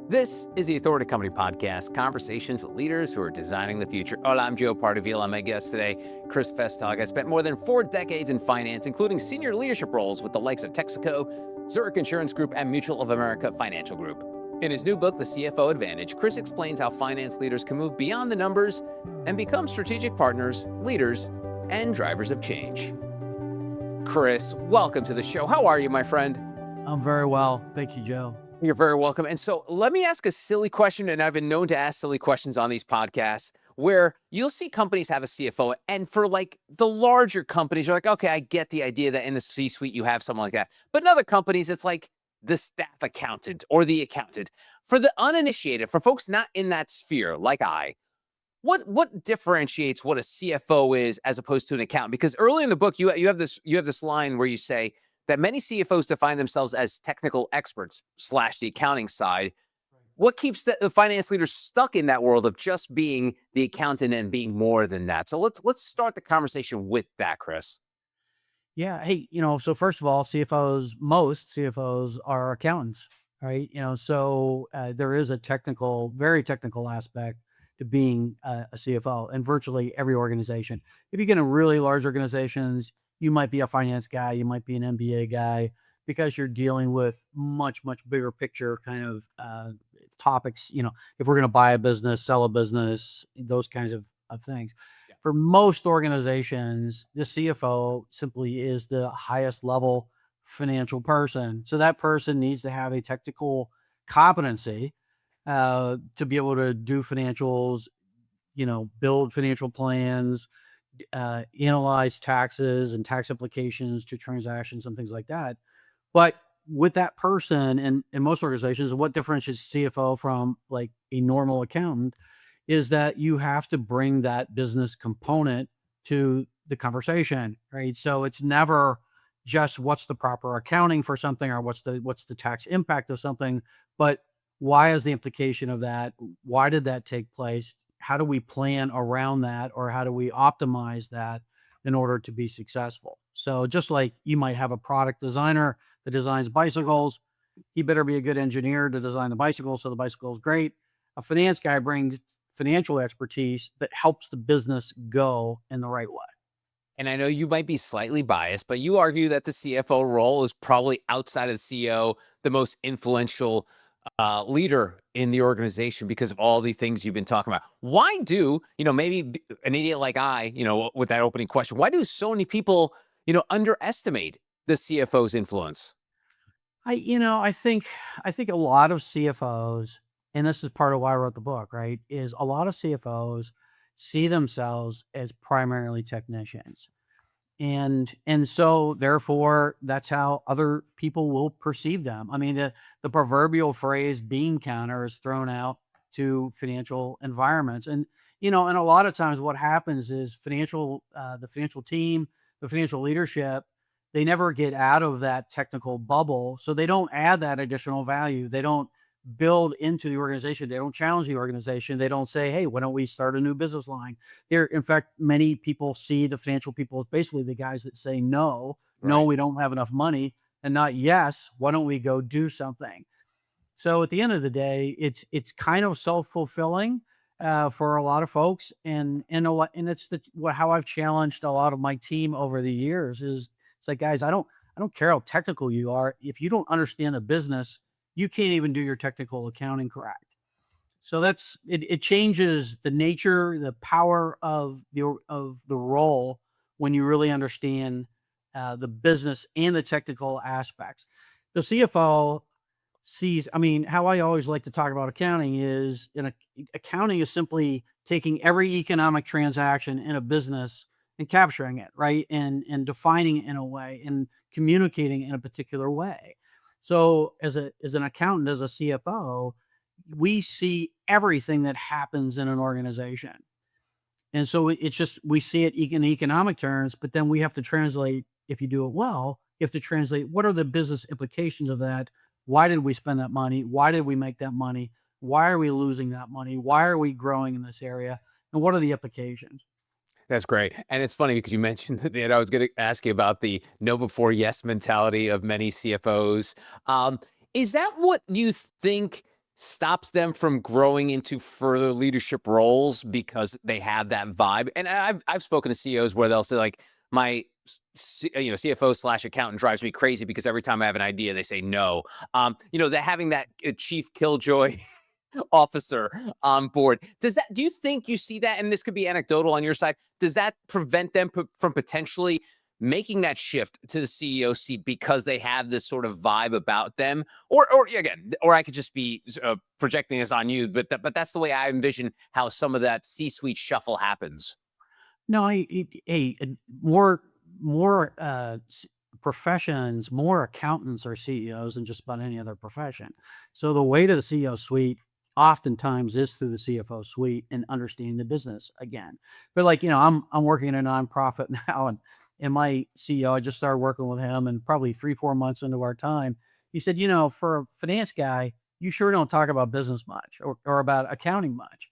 This is the Authority Company Podcast, conversations with leaders who are designing the future. Hola, I'm Joe Pardavila. My guest today, Chris Festog, has spent more than 4 decades in finance, including senior leadership roles with the likes of Texaco, Zurich Insurance Group, and Mutual of America Financial Group. In his new book, The CFO Advantage, Chris explains how finance leaders can move beyond the numbers and become strategic partners, leaders, and drivers of change. Chris, welcome to the show. How are you, my friend? I'm very well. Thank you, Joe. You're very welcome. And so let me ask a silly question, and I've been known to ask silly questions on these podcasts, where you'll see companies have a CFO, and for like the larger companies, you're like, okay, I get the idea that in the C-suite you have someone like that. But in other companies, it's like the staff accountant or the accountant. For the uninitiated, for folks not in that sphere, like what differentiates what a CFO is as opposed to an accountant? Because early in the book, you have this line where you say that many CFOs define themselves as technical experts / the accounting side. What keeps the finance leaders stuck in that world of just being the accountant and being more than that? So let's start the conversation with that, Chris. Yeah. Hey, so first of all, most CFOs are accountants, right? So there is a very technical aspect to being a CFO in virtually every organization. If you get in really large organizations, you might be a finance guy, you might be an MBA guy, because you're dealing with much, much bigger picture kind of topics. If we're going to buy a business, sell a business, those kinds of things. Yeah. For most organizations, the CFO simply is the highest level financial person. So that person needs to have a technical competency to be able to do financials, build financial plans, analyze taxes and tax implications to transactions and things like that. But with that person, and in most organizations, what differentiates CFO from like a normal accountant is that you have to bring that business component to the conversation, right? So it's never just what's the proper accounting for something or what's the tax impact of something, but why is the implication of that? Why did that take place? How do we plan around that, or how do we optimize that in order to be successful? So just like you might have a product designer that designs bicycles, he better be a good engineer to design the bicycle so the bicycle is great. A finance guy brings financial expertise that helps the business go in the right way. And I know you might be slightly biased, but you argue that the CFO role is probably outside of the CEO, the most influential leader in the organization because of all the things you've been talking about. Why do, maybe an idiot like I, with that opening question, why do so many people, underestimate the CFO's influence? I think a lot of CFOs, and this is part of why I wrote the book, right, is a lot of CFOs see themselves as primarily technicians. And so therefore that's how other people will perceive them. I mean, the proverbial phrase bean counter is thrown out to financial environments. And a lot of times what happens is the financial team, the financial leadership, they never get out of that technical bubble. So they don't add that additional value. They don't build into the organization. They don't challenge the organization. They don't say, hey, why don't we start a new business line? In fact, many people see the financial people as basically the guys that say no, no, Right. we don't have enough money, and not yes, why don't we go do something? So at the end of the day, it's kind of self-fulfilling for a lot of folks, and it's how I've challenged a lot of my team over the years is it's like, guys, I don't care how technical you are. If you don't understand the business, you can't even do your technical accounting correct. So that's it. It changes the nature, the power of the role when you really understand the business and the technical aspects. The CFO sees. I mean, how I always like to talk about accounting is accounting is simply taking every economic transaction in a business and capturing it, right, and defining it in a way and communicating in a particular way. So as an accountant, as a CFO, we see everything that happens in an organization. And so it's just, we see it in economic terms, but then we have to translate, if you do it well, you have to translate what are the business implications of that? Why did we spend that money? Why did we make that money? Why are we losing that money? Why are we growing in this area? And what are the implications? That's great. And it's funny because you mentioned that I was going to ask you about the no before yes mentality of many CFOs. Is that what you think stops them from growing into further leadership roles because they have that vibe. And I've spoken to CEOs where they'll say like, my CFO slash accountant drives me crazy because every time I have an idea, they say no. That having that chief killjoy officer on board. Do you think you see that? And this could be anecdotal on your side. Does that prevent them from potentially making that shift to the CEO seat because they have this sort of vibe about them? Or again, or I could just be projecting this on you, but that's the way I envision how some of that C-suite shuffle happens. No, more professions, more accountants are CEOs than just about any other profession. So the way to the CEO suite oftentimes is through the CFO suite and understanding the business again. But like, I'm working in a nonprofit now, and my CEO, I just started working with him, and probably 3-4 months into our time, he said, for a finance guy, you sure don't talk about business much or about accounting much.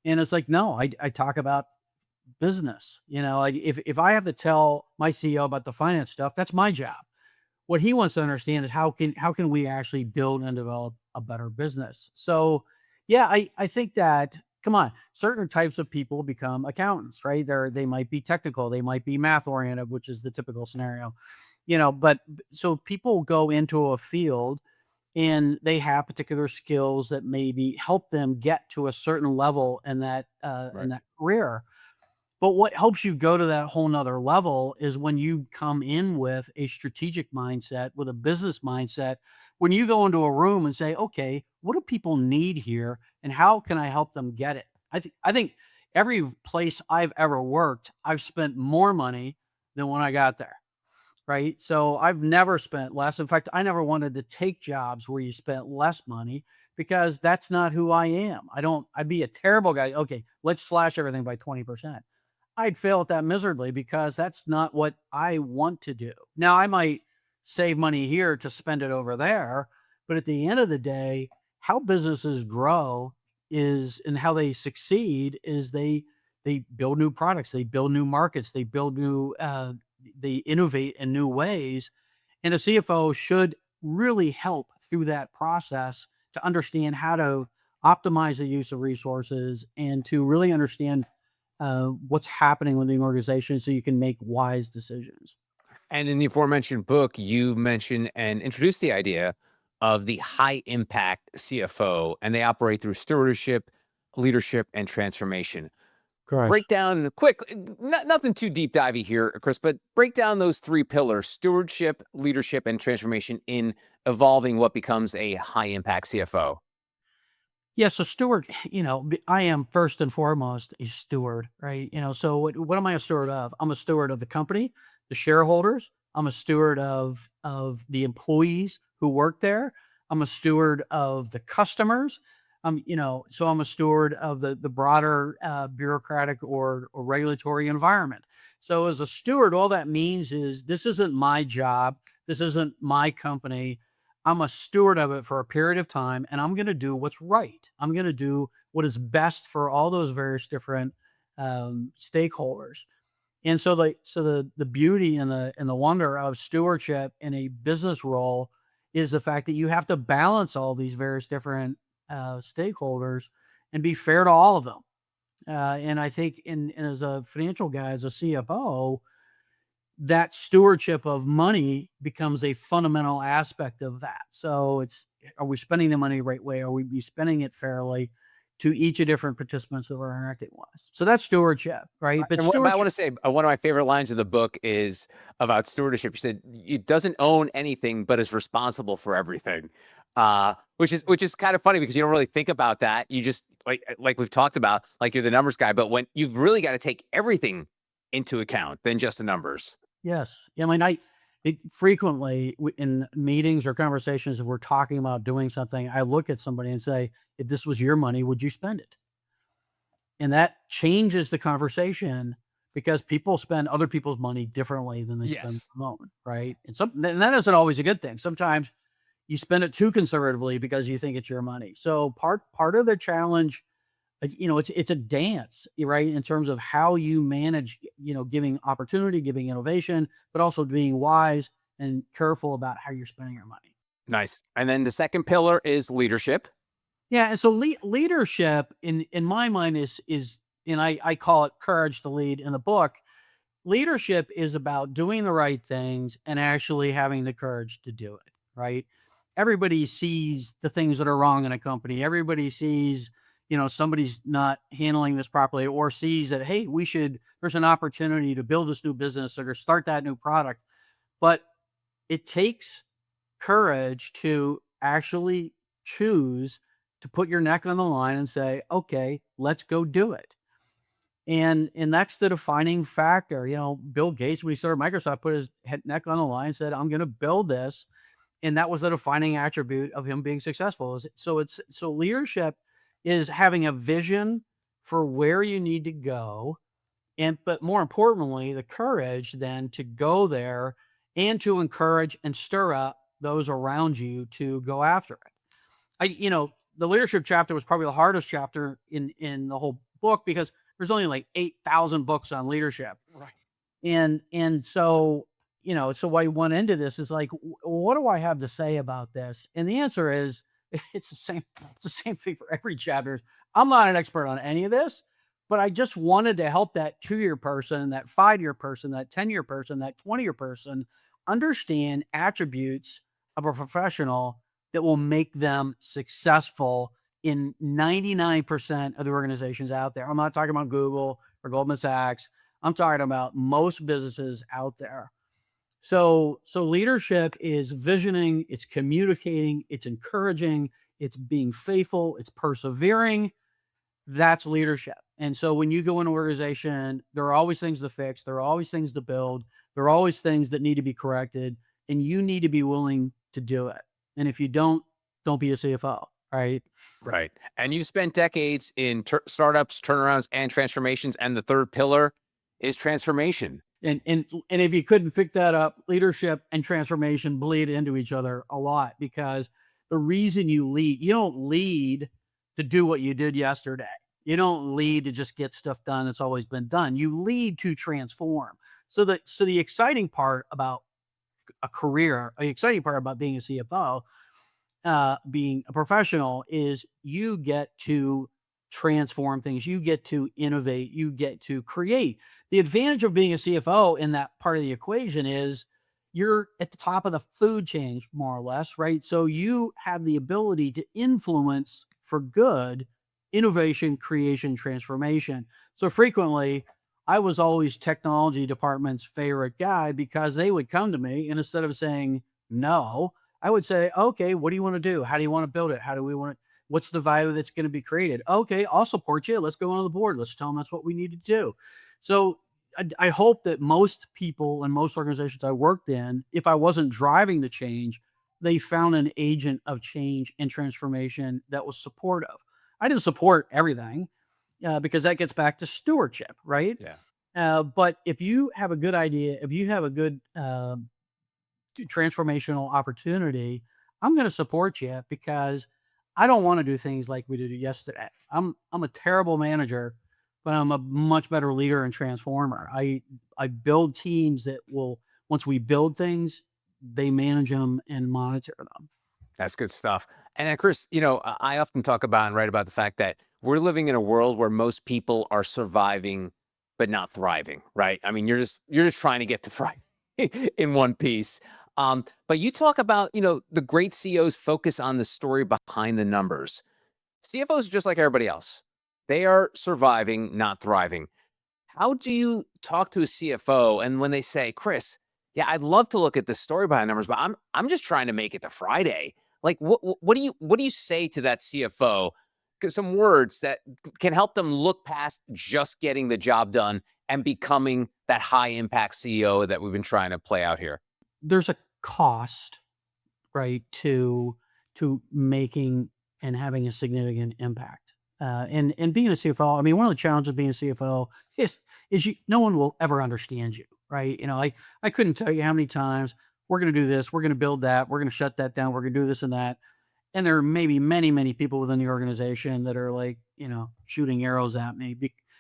And it's like, no, I talk about business. Like if I have to tell my CEO about the finance stuff, that's my job. What he wants to understand is how can we actually build and develop a better business. So yeah, I think that, come on, certain types of people become accountants, right? They might be technical, they might be math oriented, which is the typical scenario. But so people go into a field and they have particular skills that maybe help them get to a certain level in that Right. career. But what helps you go to that whole nother level is when you come in with a strategic mindset, with a business mindset, when you go into a room and say, okay, what do people need here? And how can I help them get it? I think every place I've ever worked, I've spent more money than when I got there. Right. So I've never spent less. In fact, I never wanted to take jobs where you spent less money because that's not who I am. I'd be a terrible guy. Okay, let's slash everything by 20%. I'd fail at that miserably because that's not what I want to do. Now, I might save money here to spend it over there, but at the end of the day, how businesses grow is and how they succeed is they build new products, they build new markets, they innovate in new ways, and a CFO should really help through that process to understand how to optimize the use of resources and to really understand what's happening within the organization so you can make wise decisions. And in the aforementioned book, you mentioned and introduced the idea of the high impact CFO, and they operate through stewardship, leadership, and transformation. Correct. Break down quick, nothing too deep divey here, Chris, but break down those three pillars: stewardship, leadership, and transformation in evolving what becomes a high impact CFO. Yeah, so steward, I am first and foremost a steward, right? So what am I a steward of? I'm a steward of the company, the shareholders. I'm a steward of the employees who work there. I'm a steward of the customers. So I'm a steward of the broader bureaucratic or regulatory environment. So as a steward, all that means is this isn't my job. This isn't my company. I'm a steward of it for a period of time, and I'm going to do what's right. I'm going to do what is best for all those various different stakeholders. And so the beauty and the wonder of stewardship in a business role is the fact that you have to balance all these various different stakeholders and be fair to all of them. And I think in as a financial guy, as a CFO, that stewardship of money becomes a fundamental aspect of that. So are we spending the money the right way? Are we be spending it fairly to each of different participants that we're interacting with? So that's stewardship, right? But But I want stewardship, to say one of my favorite lines of the book is about stewardship. You said it doesn't own anything, but is responsible for everything. Which is kind of funny because you don't really think about that. You just like we've talked about, like you're the numbers guy, but when you've really got to take everything into account than just the numbers. yes. I mean, frequently in meetings or conversations, if we're talking about doing something, I look at somebody and say, if this was your money, would you spend it? And that changes the conversation because people spend other people's money differently than they spend Yes. their own, right? And that isn't always a good thing. Sometimes you spend it too conservatively because you think it's your money. So part of the challenge, it's a dance, right? In terms of how you manage, giving opportunity, giving innovation, but also being wise and careful about how you're spending your money. Nice. And then the second pillar is leadership. Yeah, and so leadership in my mind is, and I call it courage to lead in the book. Leadership is about doing the right things and actually having the courage to do it, right? Everybody sees the things that are wrong in a company. Everybody sees, somebody's not handling this properly, or sees that, hey, there's an opportunity to build this new business or to start that new product. But it takes courage to actually choose to put your neck on the line and say, okay, let's go do it. And that's the defining factor. Bill Gates, when he started Microsoft, put his neck on the line and said, I'm going to build this. And that was the defining attribute of him being successful. So leadership is having a vision for where you need to go. But more importantly, the courage then to go there and to encourage and stir up those around you to go after it. The leadership chapter was probably the hardest chapter in the whole book, because there's only like 8,000 books on leadership. Right. And so, so why I went into this is like, what do I have to say about this? And the answer is, it's the same thing for every chapter. I'm not an expert on any of this, but I just wanted to help that 2-year person, that 5-year person, that 10-year person, that 20-year person understand attributes of a professional that will make them successful in 99% of the organizations out there. I'm not talking about Google or Goldman Sachs. I'm talking about most businesses out there. So leadership is visioning, it's communicating, it's encouraging, it's being faithful, it's persevering. That's leadership. And so when you go in an organization, there are always things to fix. There are always things to build. There are always things that need to be corrected, and you need to be willing to do it. And if you don't be a CFO, right? Right. And you've spent decades in startups, turnarounds, and transformations. And the third pillar is transformation. And if you couldn't pick that up, leadership and transformation bleed into each other a lot, because the reason you don't lead to do what you did yesterday. You don't lead to just get stuff done that's always been done. You lead to transform. So the exciting part about a career, the exciting part about being a CFO, being a professional, is you get to transform things. You get to innovate. You get to create. The advantage of being a CFO in that part of the equation is you're at the top of the food chain, more or less, right? So you have the ability to influence for good innovation, creation, transformation. So frequently, I was always technology department's favorite guy, because they would come to me, and instead of saying no, I would say, okay, what do you want to do? How do you want to build it? How do we want it? What's the value that's going to be created? Okay, I'll support you. Let's go on the board. Let's tell them that's what we need to do. So I hope that most people and most organizations I worked in, if I wasn't driving the change, they found an agent of change and transformation that was supportive. I didn't support everything, because that gets back to stewardship, right? Yeah. But if you have a good idea, if you have a good transformational opportunity, I'm going to support you, because I don't want to do things like we did yesterday. I'm a terrible manager, but I'm a much better leader and transformer. I build teams that will, once we build things, they manage them and monitor them. That's good stuff. And Chris, I often talk about and write about the fact that we're living in a world where most people are surviving, but not thriving, right? I mean, you're just trying to get to thrive in one piece. But you talk about, the great CEOs focus on the story behind the numbers. CFOs are just like everybody else. They are surviving, not thriving. How do you talk to a CFO and when they say, Chris, yeah, I'd love to look at the story behind numbers, but I'm just trying to make it to Friday. Like, what do you say to that CFO? Some words that can help them look past just getting the job done and becoming that high impact CEO that we've been trying to play out here. There's a cost, right, to making and having a significant impact. And being a CFO, I mean, one of the challenges of being a CFO is no one will ever understand you, right? I couldn't tell you how many times we're going to do this, we're going to build that, we're going to shut that down, we're going to do this and that. And there are maybe many, many people within the organization that are like, shooting arrows at me,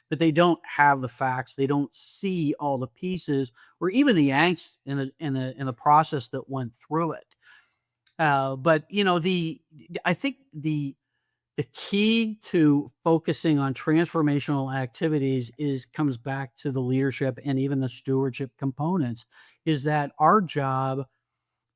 but they don't have the facts. They don't see all the pieces or even the angst in the process that went through it. But I think the the key to focusing on transformational activities comes back to the leadership and even the stewardship components, is that our job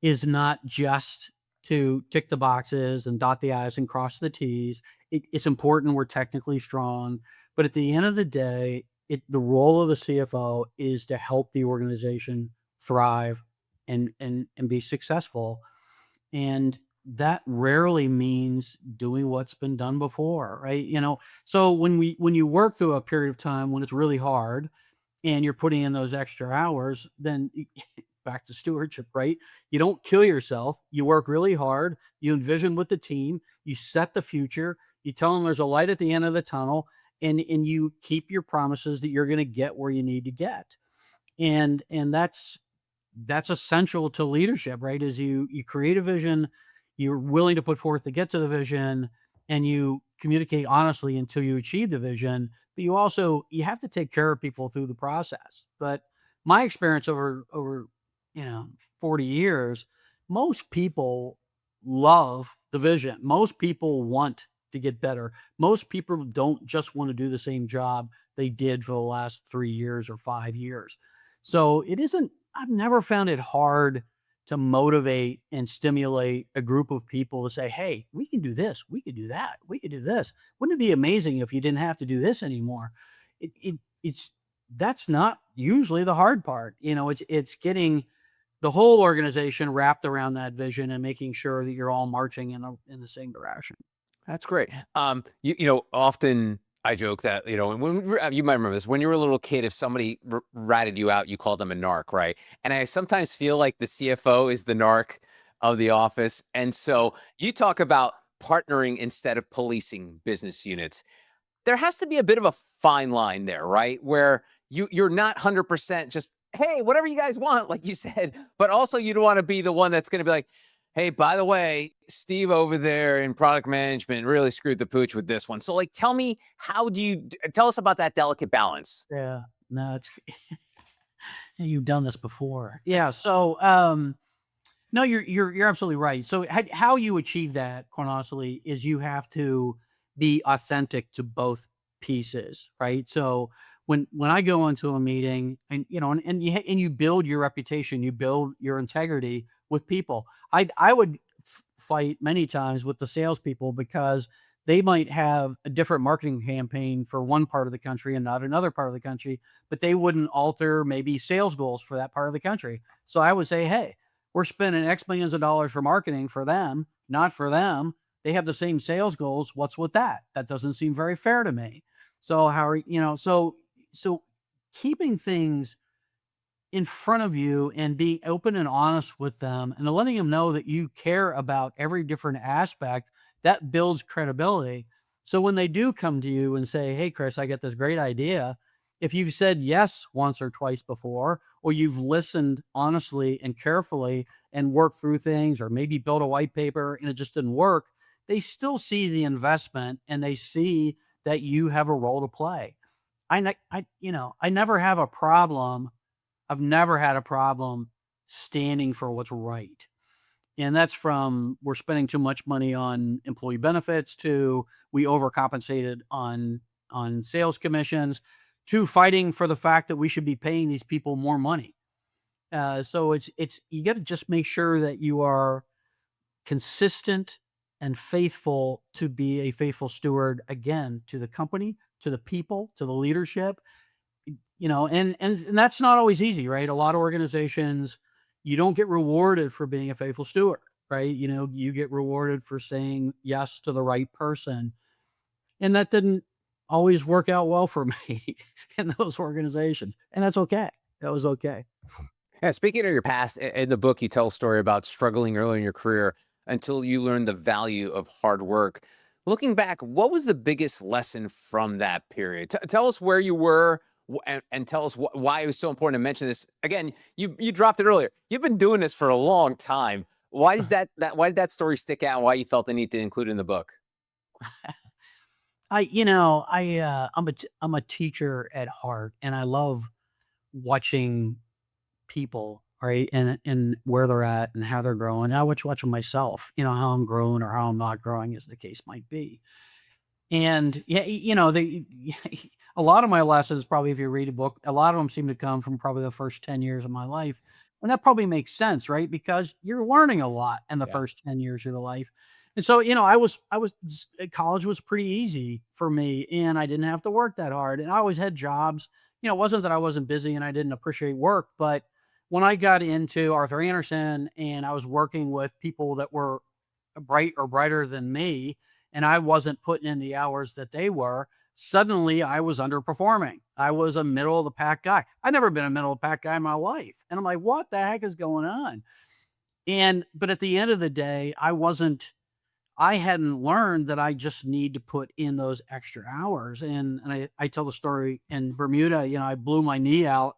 is not just to tick the boxes and dot the I's and cross the T's. It's important we're technically strong, but at the end of the day, the role of the CFO is to help the organization thrive and be successful. And that rarely means doing what's been done before, right? So when you work through a period of time when it's really hard and you're putting in those extra hours, then back to stewardship, right? You don't kill yourself. You work really hard. You envision with the team. You set the future. You tell them there's a light at the end of the tunnel, and you keep your promises that you're going to get where you need to get. And that's essential to leadership, right? Is you create a vision, you're willing to put forth to get to the vision, and you communicate honestly until you achieve the vision. But you have to take care of people through the process. But my experience over 40 years, most people love the vision. Most people want to get better. Most people don't just want to do the same job they did for the last 3 years or 5 years. So I've never found it hard to motivate and stimulate a group of people to say, hey, we can do this, we could do that, we could do this. Wouldn't it be amazing if you didn't have to do this anymore? It's That's not usually the hard part. It's getting the whole organization wrapped around that vision and making sure that you're all marching in the same direction. That's great. Often I joke that, and you might remember this, when you were a little kid, if somebody ratted you out, you called them a narc, right? And I sometimes feel like the CFO is the narc of the office. And so you talk about partnering instead of policing business units. There has to be a bit of a fine line there, right? Where you're not 100% just, hey, whatever you guys want, like you said, but also you don't want to be the one that's going to be like, hey, by the way, Steve over there in product management really screwed the pooch with this one. So like, tell me, tell us about that delicate balance? Yeah. No, you've done this before. Yeah. So, no, you're absolutely right. So how you achieve that, quite honestly, is you have to be authentic to both pieces, right? So when I go into a meeting and you build your reputation, you build your integrity with people. I would fight many times with the salespeople because they might have a different marketing campaign for one part of the country and not another part of the country, but they wouldn't alter maybe sales goals for that part of the country. So I would say, hey, we're spending X millions of dollars for marketing for them, not for them. They have the same sales goals. What's with that? That doesn't seem very fair to me. So how are so keeping things in front of you and being open and honest with them and letting them know that you care about every different aspect, that builds credibility. So when they do come to you and say, hey, Chris, I got this great idea. If you've said yes once or twice before, or you've listened honestly and carefully and worked through things, or maybe built a white paper and it just didn't work, they still see the investment and they see that you have a role to play. I never have a problem. I've never had a problem standing for what's right. And that's from we're spending too much money on employee benefits to we overcompensated on sales commissions to fighting for the fact that we should be paying these people more money. So it's you got to just make sure that you are consistent and faithful to be a faithful steward again to the company, to the people, to the leadership. And that's not always easy, right? A lot of organizations, you don't get rewarded for being a faithful steward, right? You get rewarded for saying yes to the right person. And that didn't always work out well for me in those organizations. And that's okay. That was okay. Yeah, speaking of your past, in the book, you tell a story about struggling early in your career until you learned the value of hard work. Looking back, what was the biggest lesson from that period? Tell us where you were and tell us why it was so important to mention this. Again, you dropped it earlier. You've been doing this for a long time. Why does why did that story stick out? And why you felt the need to include it in the book? I'm a teacher at heart, and I love watching people, right? And where they're at and how they're growing. I watch them myself, how I'm growing or how I'm not growing, as the case might be. And yeah, a lot of my lessons, probably if you read a book, a lot of them seem to come from probably the first 10 years of my life. And that probably makes sense, right? Because you're learning a lot in the Yeah. first 10 years of your life. And so, college was pretty easy for me and I didn't have to work that hard. And I always had jobs. It wasn't that I wasn't busy and I didn't appreciate work, but when I got into Arthur Anderson and I was working with people that were brighter than me, and I wasn't putting in the hours that they were, suddenly I was underperforming. I was a middle of the pack guy. I'd never been a middle of the pack guy in my life. And I'm like, what the heck is going on? But at the end of the day, I hadn't learned that I just need to put in those extra hours. And I tell the story in Bermuda, I blew my knee out.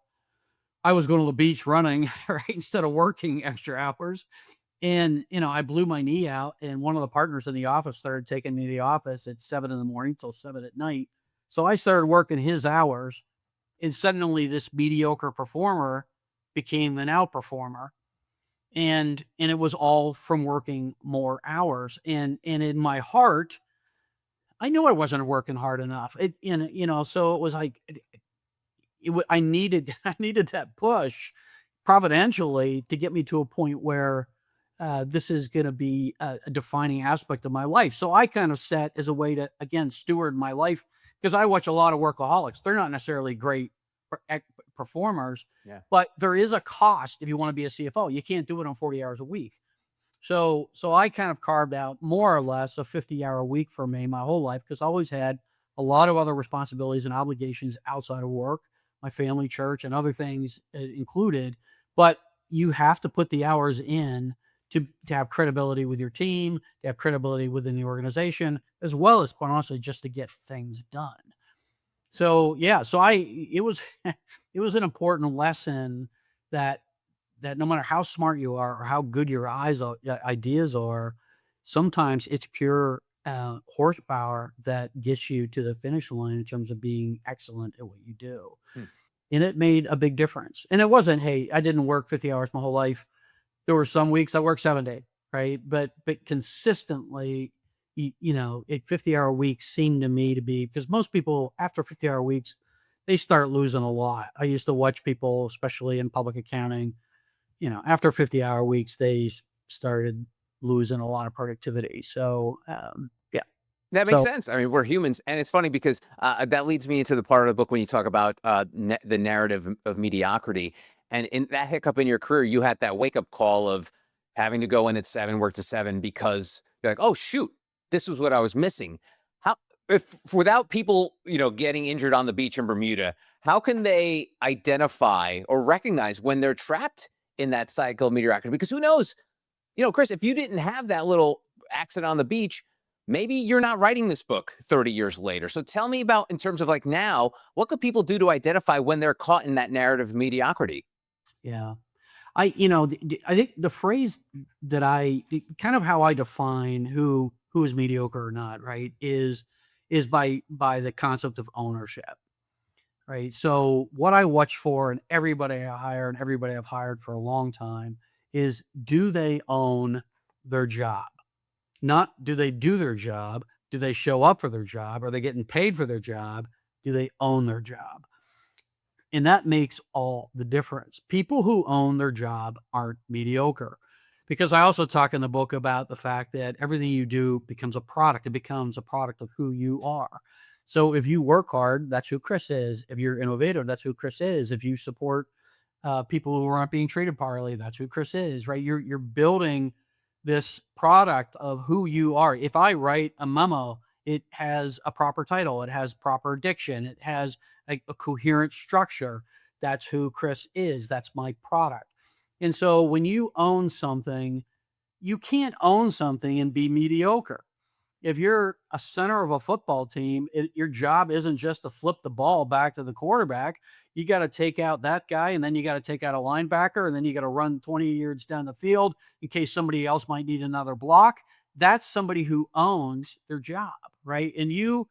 I was going to the beach running, right, instead of working extra hours. And, I blew my knee out, and one of the partners in the office started taking me to the office at 7 in the morning till 7 at night. So I started working his hours, and suddenly this mediocre performer became an outperformer. And it was all from working more hours. And in my heart, I knew I wasn't working hard enough. So it was like I needed I needed that push providentially to get me to a point where this is going to be a defining aspect of my life. So I kind of set as a way to, again, steward my life, because I watch a lot of workaholics. They're not necessarily great performers, Yeah. but there is a cost if you want to be a CFO. You can't do it on 40 hours a week. So I kind of carved out more or less a 50-hour week for me my whole life, because I always had a lot of other responsibilities and obligations outside of work, my family, church, and other things included. But you have to put the hours in to have credibility with your team, to have credibility within the organization, as well as, quite honestly, just to get things done. So yeah, it was it was an important lesson that no matter how smart you are or how good your ideas are, sometimes it's pure horsepower that gets you to the finish line in terms of being excellent at what you do. Hmm. And it made a big difference. And it wasn't, hey, I didn't work 50 hours my whole life. There were some weeks I worked 7 days, right? But consistently, a 50-hour week seemed to me to be, because most people after 50-hour weeks, they start losing a lot. I used to watch people, especially in public accounting, after 50-hour weeks, they started losing a lot of productivity. So, yeah. That makes So, sense. I mean, we're humans, and it's funny because that leads me into the part of the book when you talk about the narrative of mediocrity, and in that hiccup in your career, you had that wake up call of having to go in at 7, work to 7, because you're like, oh shoot, this was what I was missing. How, if without people, getting injured on the beach in Bermuda, how can they identify or recognize when they're trapped in that cycle of mediocrity? Because who knows, Chris, if you didn't have that little accident on the beach, maybe you're not writing this book 30 years later. So tell me about, in terms of like now, what could people do to identify when they're caught in that narrative of mediocrity? yeah. I think the phrase that kind of how I define who is mediocre or not, right, is by the concept of ownership, right? So what I watch for in everybody I hire and everybody I've hired for a long time is, do they own their job? Not do they do their job? Do they show up for their job? Are they getting paid for their job? Do they own their job? And that makes all the difference. People who own their job aren't mediocre. Because I also talk in the book about the fact that everything you do becomes a product. It becomes a product of who you are. So if you work hard, that's who Chris is. If you're innovative, that's who Chris is. If you support people who aren't being treated properly, that's who Chris is, right? You're building this product of who you are. If I write a memo, it has a proper title, it has proper diction, it has a coherent structure. That's who Chris is. That's my product. And so when you own something, you can't own something and be mediocre. If you're a center of a football team, your job isn't just to flip the ball back to the quarterback. You got to take out that guy, and then you got to take out a linebacker, and then you got to run 20 yards down the field in case somebody else might need another block. That's somebody who owns their job, right? And you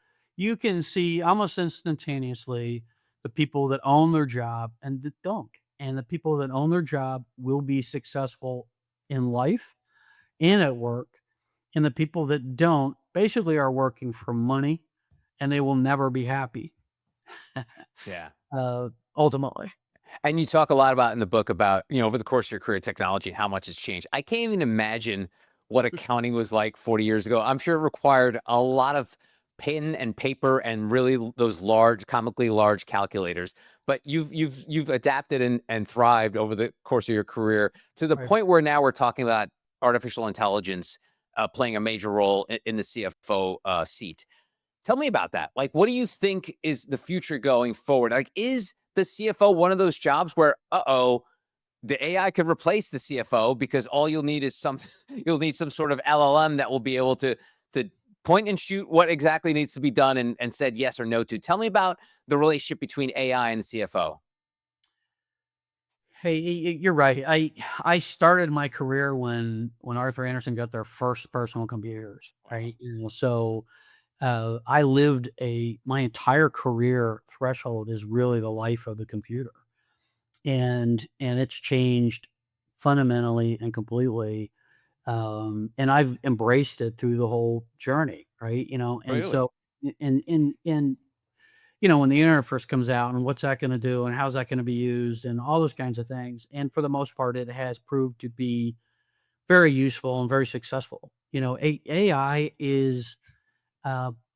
can see almost instantaneously the people that own their job and that don't. And the people that own their job will be successful in life and at work. And the people that don't basically are working for money and they will never be happy. Yeah. Ultimately. And you talk a lot about in the book about, over the course of your career, technology, how much it's changed. I can't even imagine what accounting was like 40 years ago. I'm sure it required a lot of pen and paper and really those large, comically large calculators. But you've adapted and thrived over the course of your career to the Right. point where now we're talking about artificial intelligence playing a major role in the CFO seat. Tell me about that. Like, what do you think is the future going forward? Like, is the CFO one of those jobs where, the AI could replace the CFO because all you'll need is you'll need some sort of LLM that will be able to point and shoot what exactly needs to be done and said yes or no to. Tell me about the relationship between AI and the CFO. Hey, you're right. I started my career when Arthur Andersen got their first personal computers, right? So I lived my entire career threshold is really the life of the computer, and it's changed fundamentally and completely. And I've embraced it through the whole journey, right? And Really? so in when the internet first comes out and what's that going to do and how's that going to be used and all those kinds of things. And for the most part, it has proved to be very useful and very successful. AI is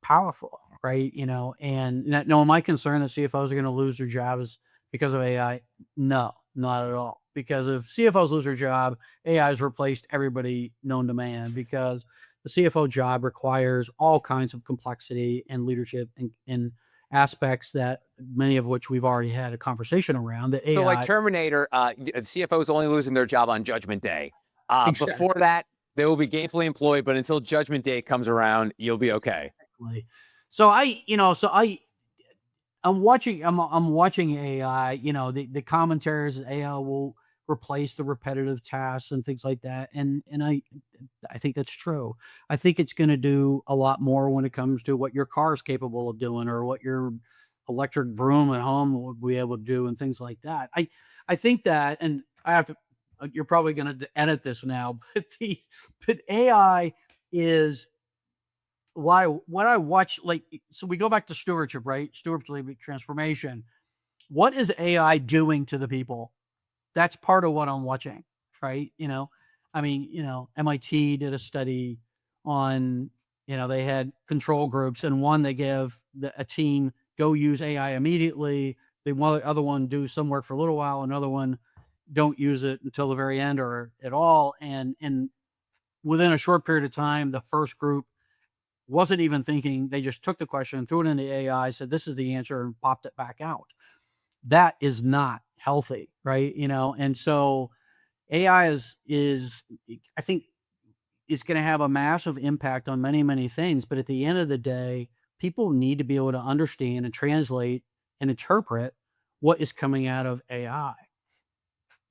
powerful, right? And no, am I concerned that CFOs are going to lose their jobs because of AI? No, not at all. Because if CFOs lose their job, AI has replaced everybody known to man because the CFO job requires all kinds of complexity and leadership and aspects that many of which we've already had a conversation around. The So, like AI, Terminator, CFO is only losing their job on Judgment Day. Before exactly. that, they will be gainfully employed, but until Judgment Day comes around, you'll be okay. So I'm watching AI, the commentaries AI will replace the repetitive tasks and things like that. And I think that's true. I think it's going to do a lot more when it comes to what your car is capable of doing or what your electric broom at home will be able to do and things like that. I think that, and I have to, you're probably going to edit this now, but AI is why when I watch, like, so we go back to stewardship, right? Stewardship transformation. What is AI doing to the people? That's part of what I'm watching, right? I mean, MIT did a study on, they had control groups, and one they gave a team go use AI immediately. The other one do some work for a little while, another one don't use it until the very end or at all. And within a short period of time, the first group wasn't even thinking. They just took the question, threw it into AI, said, this is the answer, and popped it back out. That is not healthy, right? And so AI is I think is going to have a massive impact on many, many things. But at the end of the day, people need to be able to understand and translate and interpret what is coming out of AI.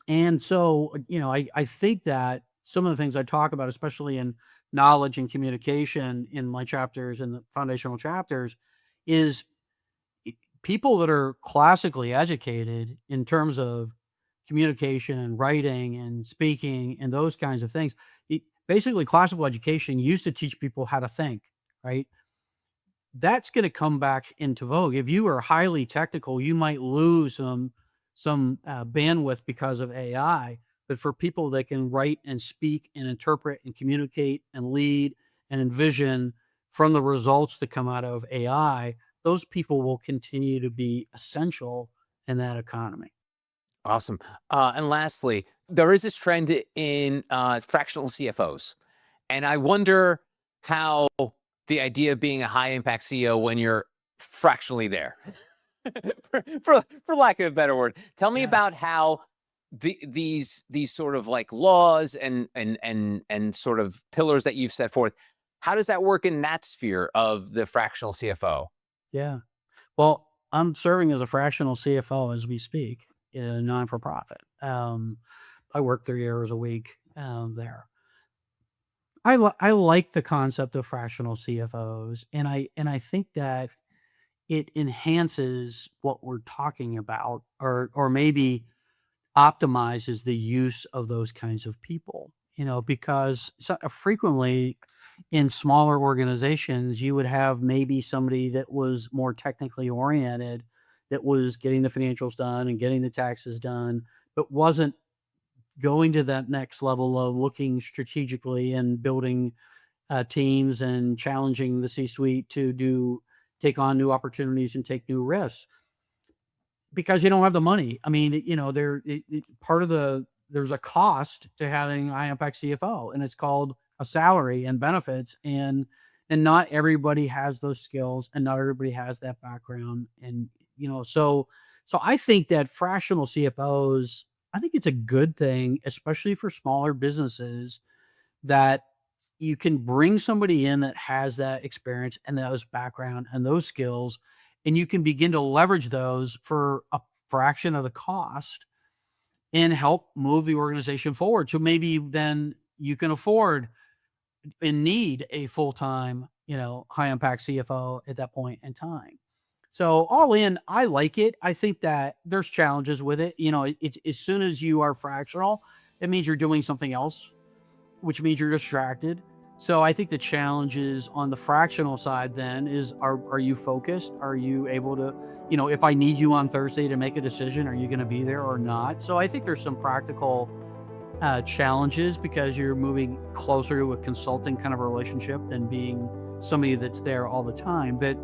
And so, I think that some of the things I talk about, especially in knowledge and communication in my chapters and the foundational chapters, is people that are classically educated in terms of communication and writing and speaking and those kinds of things. Basically, classical education used to teach people how to think, right? That's going to come back into vogue. If you are highly technical, you might lose some bandwidth because of AI. But for people that can write and speak and interpret and communicate and lead and envision from the results that come out of AI, those people will continue to be essential in that economy. Awesome. And lastly, there is this trend in fractional CFOs. And I wonder how the idea of being a high impact CEO when you're fractionally there, for lack of a better word, tell me Yeah. about how these sort of like laws and sort of pillars that you've set forth. How does that work in that sphere of the fractional CFO? Yeah. Well, I'm serving as a fractional CFO as we speak in a non for profit. I work 3 hours a week there. I like the concept of fractional CFOs, and I think that it enhances what we're talking about, or maybe optimizes the use of those kinds of people. because frequently in smaller organizations, you would have maybe somebody that was more technically oriented, that was getting the financials done and getting the taxes done, but wasn't going to that next level of looking strategically and building teams and challenging the C-suite to take on new opportunities and take new risks because you don't have the money. I mean, part of there's a cost to having a high impact CFO, and it's called a salary and benefits, and not everybody has those skills, and not everybody has that background, and so I think that fractional CFOs, I think it's a good thing, especially for smaller businesses, that you can bring somebody in that has that experience and those background and those skills, and you can begin to leverage those for a fraction of the cost and help move the organization forward. So maybe then you can afford and need a full-time, high impact CFO at that point in time. So all in, I like it. I think that there's challenges with it. It's as soon as you are fractional, it means you're doing something else, which means you're distracted. So I think the challenges on the fractional side then is, are you focused? Are you able to, if I need you on Thursday to make a decision, are you going to be there or not? So I think there's some practical challenges because you're moving closer to a consulting kind of relationship than being somebody that's there all the time. But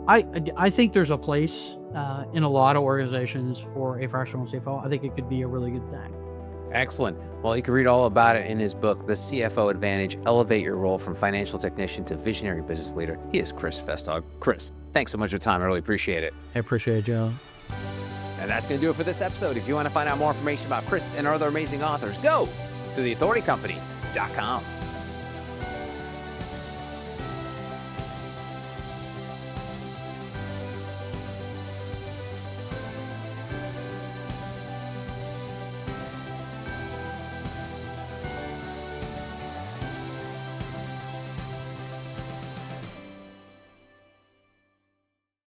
I think there's a place in a lot of organizations for a fractional CFO. I think it could be a really good thing. Excellent. Well, you can read all about it in his book, The CFO Advantage, Elevate Your Role from Financial Technician to Visionary Business Leader. He is Chris Festog. Chris, thanks so much for your time. I really appreciate it. I appreciate it, Joe. And that's going to do it for this episode. If you want to find out more information about Chris and our other amazing authors, go to theauthoritycompany.com.